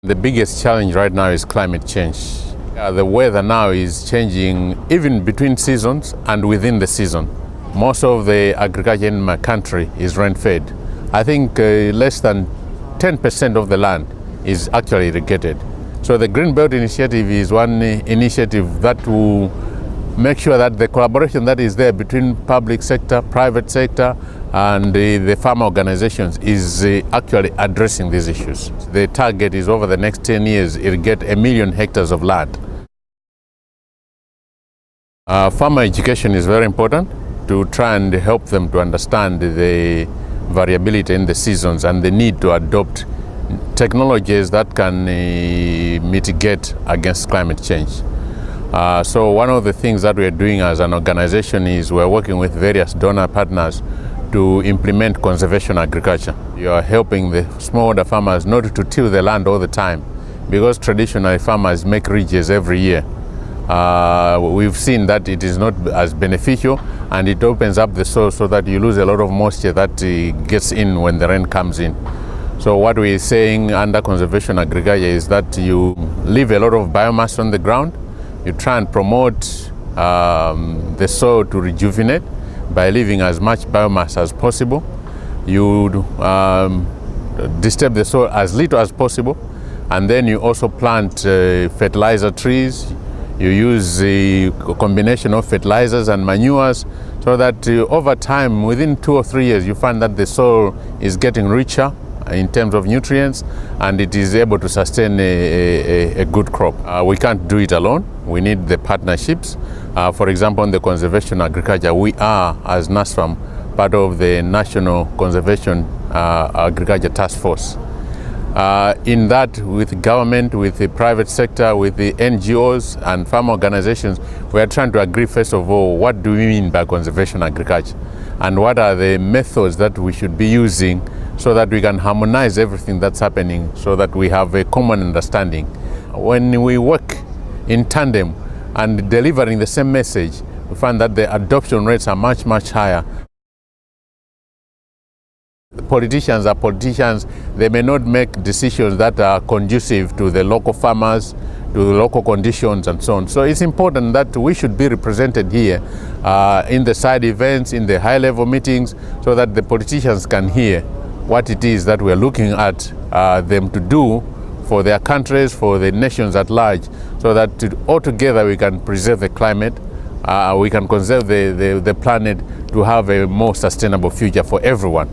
The biggest challenge right now is climate change. The weather now is changing even between seasons and within the season. Most of the agriculture in my country is rain-fed. I think less than 10% of the land is actually irrigated. So the Green Belt Initiative is one initiative that will make sure that the collaboration that is there between public sector, private sector, and the farm organizations is actually addressing these issues. The target is over the next 10 years, irrigate 1 million hectares of land. Farmer education is very important to try and help them to understand the variability in the seasons and the need to adopt technologies that can mitigate against climate change. So one of the things that we're doing as an organization is we're working with various donor partners to implement conservation agriculture. You are helping the smallholder farmers not to till the land all the time, because traditionally farmers make ridges every year. We've seen that it is not as beneficial, and it opens up the soil so that you lose a lot of moisture that gets in when the rain comes in. So what we're saying under conservation agriculture is that you leave a lot of biomass on the ground. You try and promote the soil to rejuvenate by leaving as much biomass as possible. You disturb the soil as little as possible, and then you also plant fertilizer trees. You use a combination of fertilizers and manures so that over time, within 2 or 3 years, you find that the soil is getting richer in terms of nutrients, and it is able to sustain a good crop. We can't do it alone. We need the partnerships. For example, in the conservation agriculture, we are, as NASFAM, part of the National Conservation Agriculture Task Force. In that, with government, with the private sector, with the NGOs and farm organizations, we are trying to agree, first of all, what do we mean by conservation agriculture, and what are the methods that we should be using so that we can harmonize everything that's happening, so that we have a common understanding. When we work in tandem and delivering the same message, we find that the adoption rates are much, much higher. The politicians are politicians. They may not make decisions that are conducive to the local farmers, to the local conditions and so on. So it's important that we should be represented here in the side events, in the high-level meetings, so that the politicians can hear what it is that we're looking at them to do for their countries, for the nations at large, so that all together we can preserve the climate, we can conserve the planet to have a more sustainable future for everyone.